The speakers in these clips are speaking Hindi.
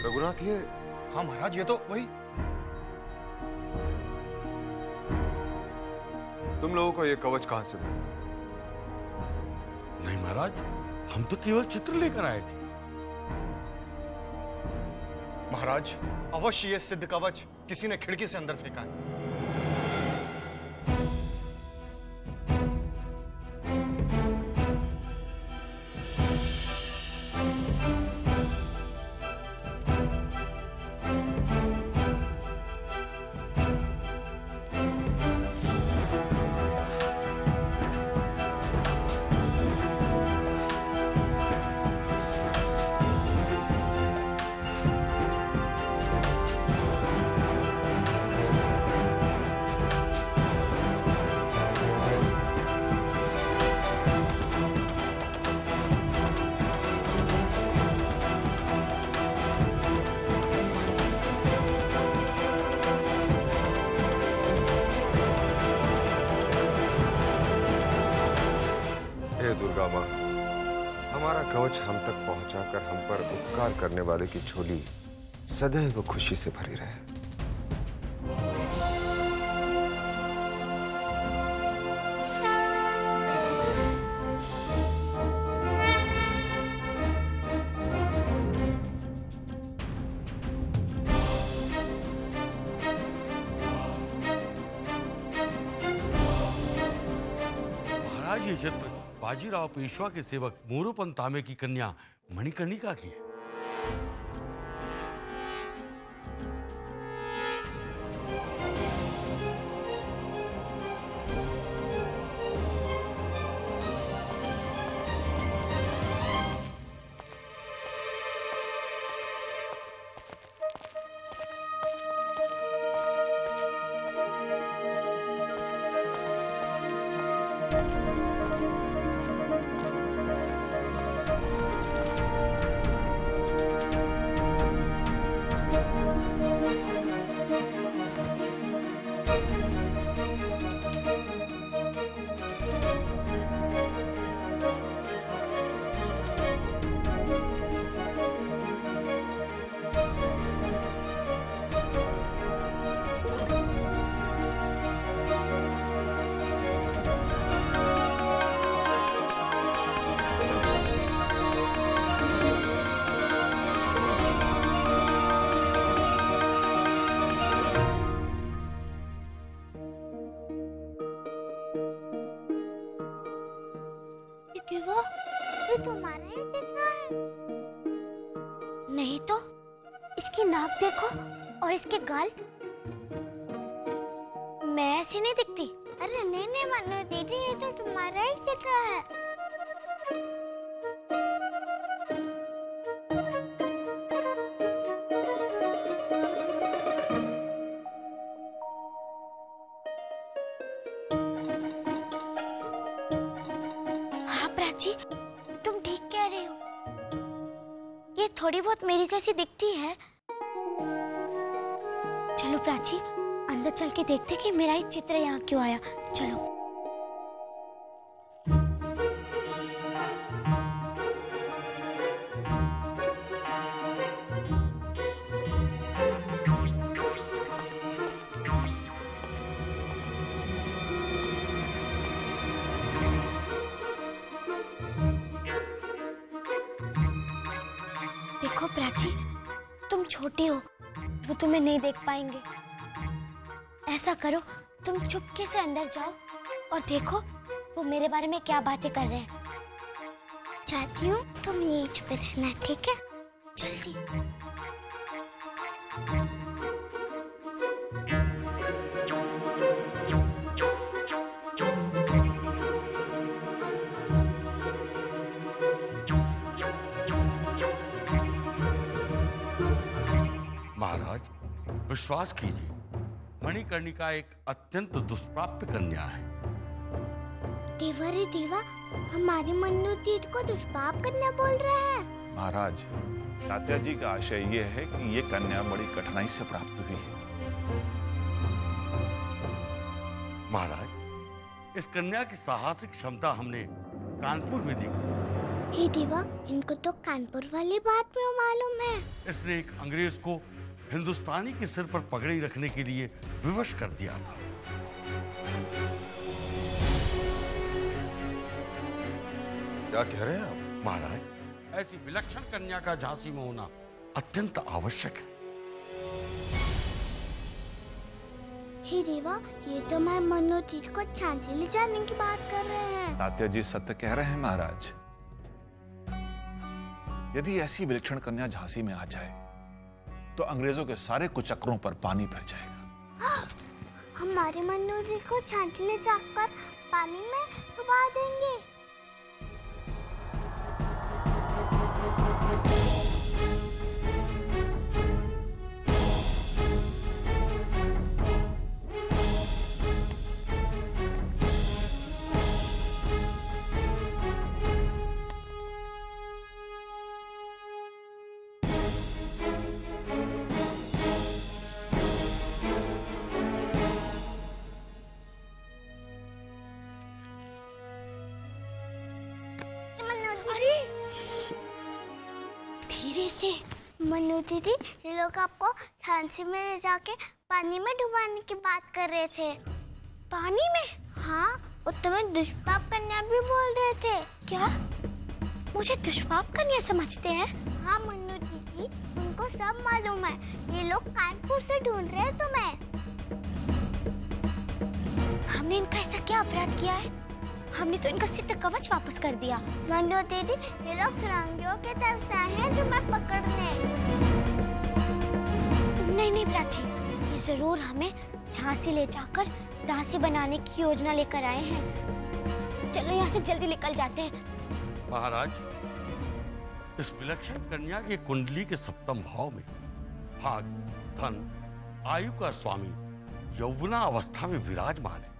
रघुनाथ, ये हाँ महाराज, ये तो वही। तुम लोगों को ये कवच कहां से मिला? नहीं महाराज, हम तो केवल चित्र लेकर आए थे। महाराज, अवश्य ये सिद्ध कवच किसी ने खिड़की से अंदर फेंका है। दुर्गा माँ, हमारा कवच हम तक पहुंचाकर हम पर उपकार करने वाले की झोली सदैव खुशी से भरी रहे। महाराज, ये चित्र बाजीराव पेशवा के सेवक मोरोपंत तांबे की कन्या मणिकर्णिका की है। ये तुम्हारा ही चित्र है? नहीं तो, इसकी नाक देखो और इसके गाल। मैं ऐसी नहीं दिखती। अरे नहीं मनु दीदी, ये तो तुम्हारा ही चित्र है। हाँ प्राची, तुम ठीक कह रहे हो। ये थोड़ी बहुत मेरी जैसी दिखती है। चलो प्राची, अंदर चल के देखते कि मेरा ही चित्र यहाँ क्यों आया। चलो। देखो प्राची, तुम छोटे हो, वो तुम्हें नहीं देख पाएंगे। ऐसा करो, तुम चुपके से अंदर जाओ और देखो वो मेरे बारे में क्या बातें कर रहे हैं। जाती हूँ, तुम यहीं छुपे रहना, ठीक है? जल्दी। महाराज, विश्वास कीजिए, मणिकर्णिका एक अत्यंत दुष्प्राप्य कन्या है। देवा रे देवा, हमारी मनोतीत को दुष्पाप करना बोल रहे हैं। महाराज, तात्या जी का आशय ये है कि ये कन्या बड़ी कठिनाई से प्राप्त हुई है। महाराज, इस कन्या की साहसिक क्षमता हमने कानपुर में देखी। हे देवा, इनको तो कानपुर वाली बात में मालूम है। इसने एक अंग्रेज को हिंदुस्तानी के सिर पर पगड़ी रखने के लिए विवश कर दिया था। क्या कह रहे हैं आप? महाराज, ऐसी विलक्षण कन्या का झांसी में होना अत्यंत आवश्यक है। हे देवा, ये तो मैं मनोतीत को झांसी ले जाने की बात कर रहे हैं। तात्या जी सत्य कह रहे हैं महाराज। यदि ऐसी विलक्षण कन्या झांसी में आ जाए तो अंग्रेजों के सारे कुचक्रों पर पानी फिर जाएगा। हमारे मनोतीत को झांसी ले जाकर पानी में डुबा देंगे। धीरे से। मनु दीदी, ये लोग आपको झांसी में ले जाके पानी में डुबाने की बात कर रहे थे। पानी में? हाँ, और तुम्हें दुष्पाप कन्या भी बोल रहे थे। क्या? मुझे दुष्पाप कन्या समझते हैं? हाँ मनु दीदी, उनको सब मालूम है। ये लोग कानपुर से ढूंढ रहे हैं तुम्हें। हमने इनका ऐसा क्या अपराध किया है? हमने तो इनका सिद्ध कवच वापस कर दिया। मनु दीदी, ये लोग फिरंगियों के तरफ से आए हैं तुम्हें पकड़ने। नहीं नहीं प्राची, ये जरूर हमें झांसी ले जाकर दासी बनाने की योजना लेकर आए हैं। चलो यहाँ से जल्दी निकल जाते हैं। महाराज, इस विलक्षण कन्या के कुंडली के सप्तम भाव में भाग, धन, आयु का स्वामी यौवना अवस्था में विराजमान है।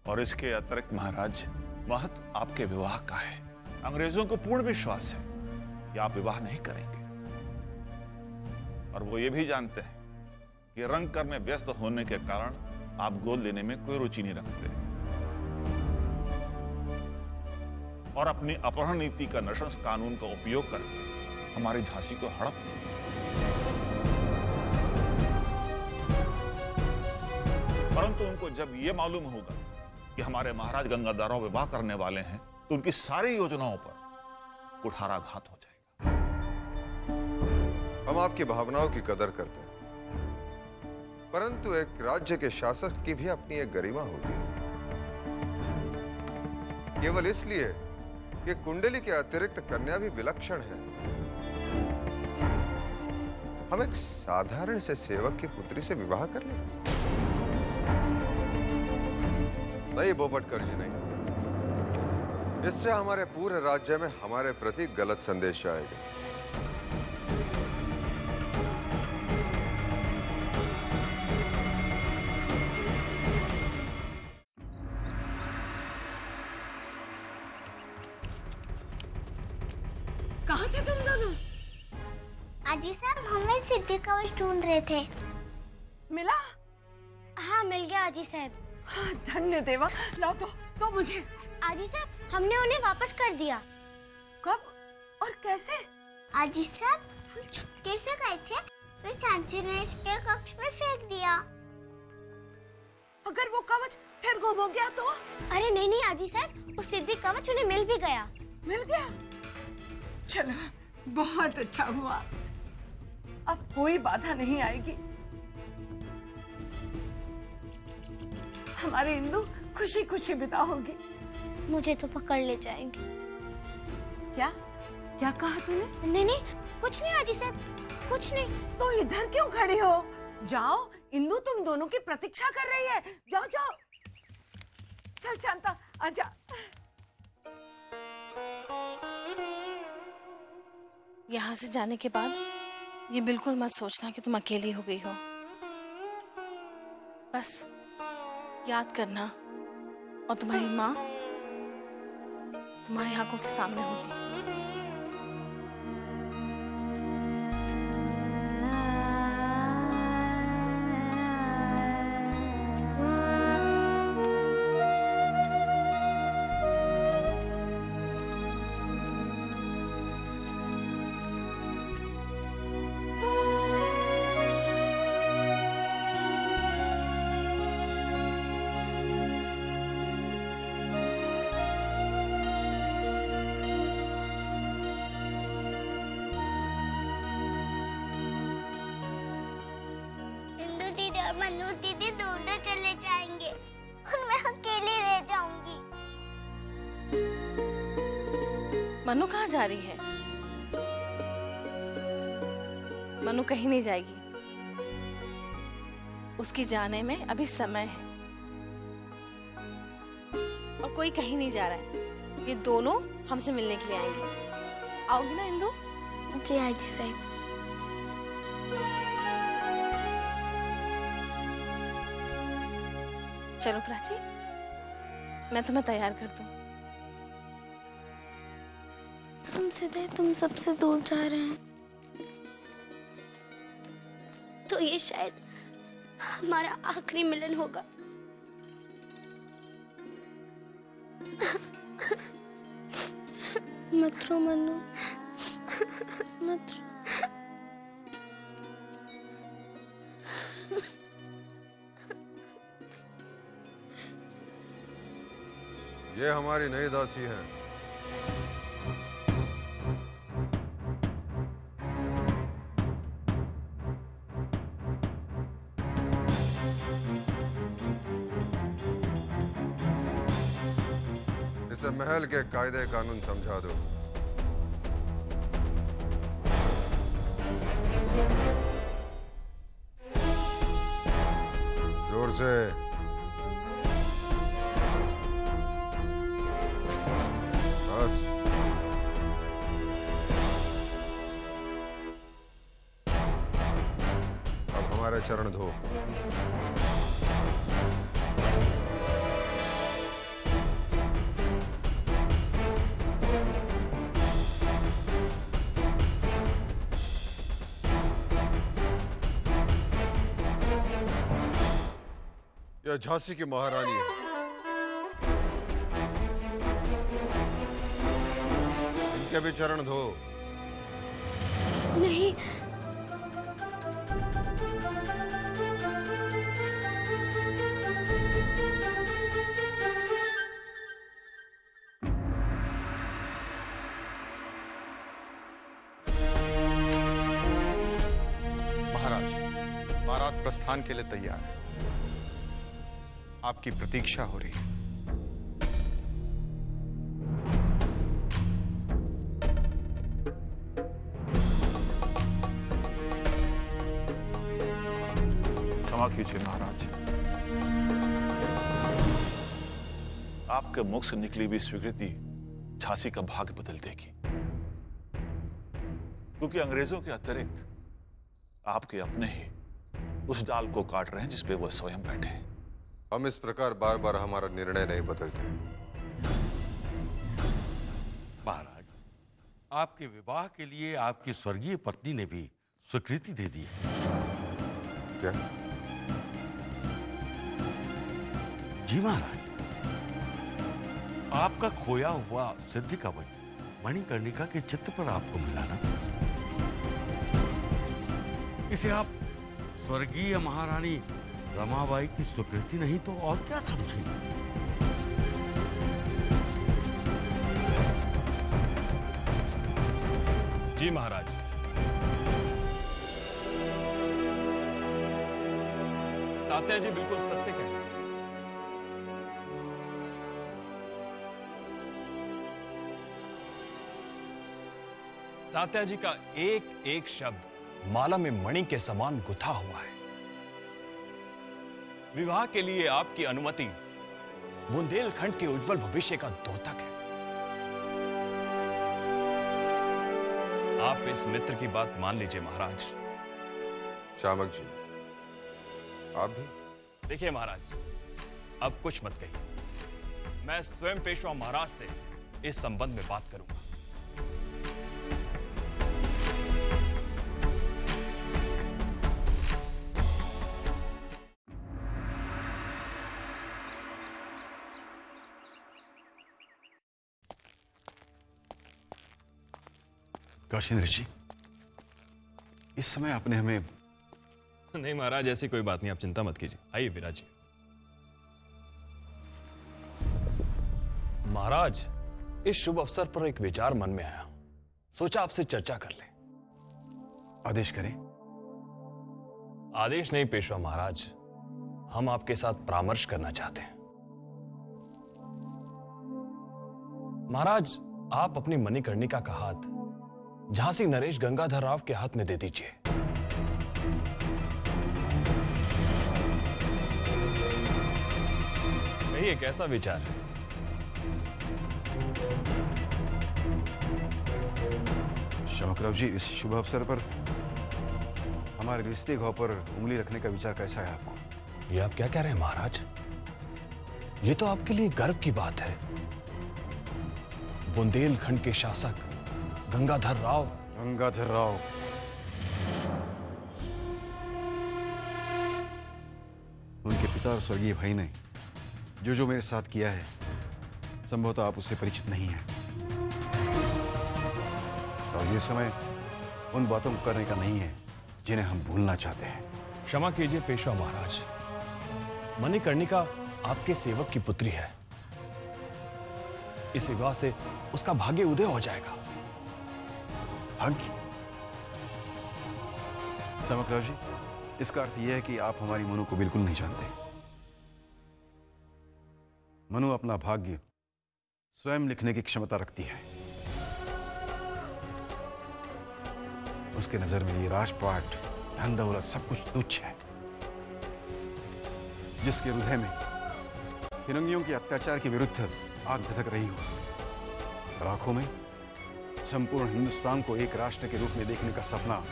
और इसके अतिरिक्त महाराज, महत्व आपके विवाह का है। अंग्रेजों को पूर्ण विश्वास है कि आप विवाह नहीं करेंगे, और वो ये भी जानते हैं कि रंग कर में व्यस्त होने के कारण आप गोद लेने में कोई रुचि नहीं रखते, और अपनी अपहरण नीति का नृशंस कानून का उपयोग करके हमारी झांसी को हड़प लें। परंतु उनको जब यह मालूम होगा कि हमारे महाराज गंगाधरराव विवाह करने वाले हैं, तो उनकी सारी योजनाओं पर कुठाराघात हो जाएगा। हम आपकी भावनाओं की कदर करते हैं, परंतु एक राज्य के शासक की भी अपनी एक गरिमा होती है। केवल इसलिए कि कुंडली के अतिरिक्त कन्या भी विलक्षण है, हम एक साधारण से सेवक की पुत्री से विवाह कर लें? नहीं बोपटकर जी, नहीं। इससे हमारे पूरे राज्य में हमारे प्रति गलत संदेश आएगा। कहाँ थे तुम दोनों? आजी साहब, हमें सिद्धि कवच ढूंढ रहे थे। मिला? हाँ मिल गया आजी साहब। हाँ, धन्य देवा। लाओ तो मुझे। आजी साहब, हमने उन्हें वापस कर दिया। कब और कैसे? आजी साहब, हम चुपके से गए थे, फिर झांसी ने इसके कक्ष में फेंक दिया। अगर वो कवच फिर गुम हो गया तो? अरे नहीं नहीं आजी साहब, वो सिद्धि कवच उन्हें मिल भी गया। मिल गया? चलो, बहुत अच्छा हुआ। अब कोई बाधा नहीं आएगी। हमारी इंदु खुशी खुशी बिता होगी। मुझे तो पकड़ ले जाएंगे। क्या क्या कहा तूने? नहीं नहीं, कुछ नहीं आजी साहब, कुछ नहीं। तो इधर क्यों खड़ी हो? जाओ, इंदु तुम दोनों की प्रतीक्षा कर रही है। जाओ जाओ। चल शांता, आजा। यहाँ से जाने के बाद ये बिल्कुल मत सोचना कि तुम अकेली हो गई हो। बस याद करना, और तुम्हारी माँ तुम्हारी आंखों के सामने होगी। मन्नू दीदी दोनों चले जाएंगे और मैं अकेली रह जाऊंगी। मनु कहाँ जा रही है? मनु कहीं नहीं जाएगी। उसकी जाने में अभी समय है और कोई कहीं नहीं जा रहा है। ये दोनों हमसे मिलने के लिए आएंगे। आओगी ना इंदु? जी आजी साहब। चलो प्राची, मैं तुम्हें तैयार कर दूं। हम सीधे तुम सबसे दूर जा रहे हैं, तो ये शायद हमारा आखिरी मिलन होगा। मत रो मन्नू, मत रो। ये हमारी नई दासी हैं। इसे महल के कायदे कानून समझा दो। जोर से। हमारे चरण धो। यह झांसी की महारानी है। इनके भी चरण धो। नहीं, बारात प्रस्थान के लिए तैयार है। आपकी प्रतीक्षा हो रही है। क्षमा कीजिए महाराज, आपके मुख से निकली हुई स्वीकृति झांसी का भाग्य बदल देगी, क्योंकि अंग्रेजों के अतिरिक्त आपके अपने ही उस डाल को काट रहे हैं जिस पे वो स्वयं बैठे। हम इस प्रकार बार बार हमारा निर्णय नहीं बदलते। महाराज, आपके विवाह के लिए आपकी स्वर्गीय पत्नी ने भी स्वीकृति दे दी है। क्या? जी महाराज, आपका खोया हुआ सिद्धि कवच मणिकर्णिका के चित्र पर आपको मिला ना, इसे आप स्वर्गीय महारानी रमाबाई की स्वीकृति नहीं तो और क्या समझेंगे? जी महाराज। तात्या जी बिल्कुल सत्य कहते हैं। तात्या जी का एक एक शब्द माला में मणि के समान गुथा हुआ है। विवाह के लिए आपकी अनुमति बुंदेलखंड के उज्जवल भविष्य का द्योतक है। आप इस मित्र की बात मान लीजिए महाराज। शामक जी, आप भी? देखिए महाराज, अब कुछ मत कहिए। मैं स्वयं पेशवा महाराज से इस संबंध में बात करूंगा। कौशिन्द्र जी, इस समय आपने हमें... नहीं महाराज, ऐसी कोई बात नहीं, आप चिंता मत कीजिए। आइए विराजिए। महाराज, इस शुभ अवसर पर एक विचार मन में आया, सोचा आपसे चर्चा कर लें। आदेश करें। आदेश नहीं पेशवा महाराज, हम आपके साथ परामर्श करना चाहते हैं। महाराज, आप अपनी मणिकर्णिका का हाथ झांसी नरेश गंगाधर राव के हाथ में दे दीजिए। कहिए, कैसा विचार है? शामकराव जी, इस शुभ अवसर पर हमारे रिश्ते घाव पर उंगली रखने का विचार कैसा है आपको? ये आप क्या कह रहे हैं महाराज? ये तो आपके लिए गर्व की बात है। बुंदेलखंड के शासक गंगाधर राव। गंगाधर राव, उनके पिता और स्वर्गीय भाई ने जो मेरे साथ किया है, संभवतः आप उससे परिचित नहीं हैं। और ये समय उन बातों को करने का नहीं है जिन्हें हम भूलना चाहते हैं। क्षमा कीजिए पेशवा महाराज, मणिकर्णिका आपके सेवक की पुत्री है। इस विवाह से उसका भाग्य उदय हो जाएगा। भाग्य? शामकराव जी, इसका अर्थ यह है कि आप हमारी मनु को बिल्कुल नहीं जानते। मनु अपना भाग्य स्वयं लिखने की क्षमता रखती है। उसके नजर में ये राजपाट, धन दौलत सब कुछ तुच्छ है। जिसके हृदय में फिरंगियों के अत्याचार के विरुद्ध आग धधक रही हो और आंखों में संपूर्ण हिंदुस्तान को एक राष्ट्र के रूप में देखने का सपना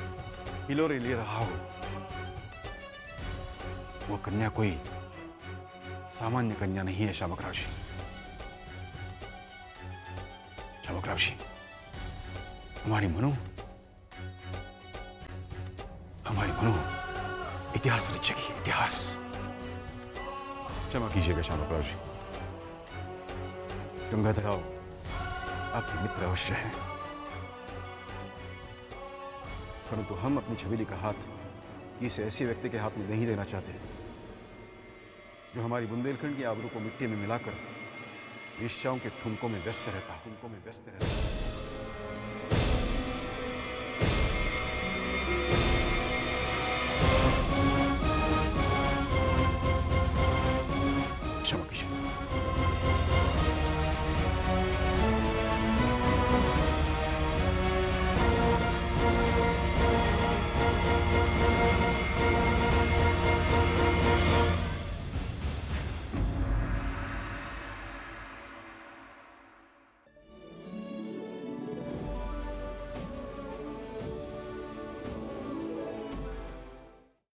हिलोरे ले रहा हो, वो कन्या कोई सामान्य कन्या नहीं है। शामकराव जी, शामकराव जी, हमारी मनु इतिहास रचेगी, इतिहास। क्षमा कीजिएगा शामकराव जी, गंगाधर राव आपके मित्र अवश्य हैं, परंतु हम अपनी छबीली का हाथ किसी ऐसे व्यक्ति के हाथ में नहीं देना चाहते जो हमारी बुंदेलखंड की आबरू को मिट्टी में मिलाकर वेश्याओं के ठुमकों में व्यस्त रहता।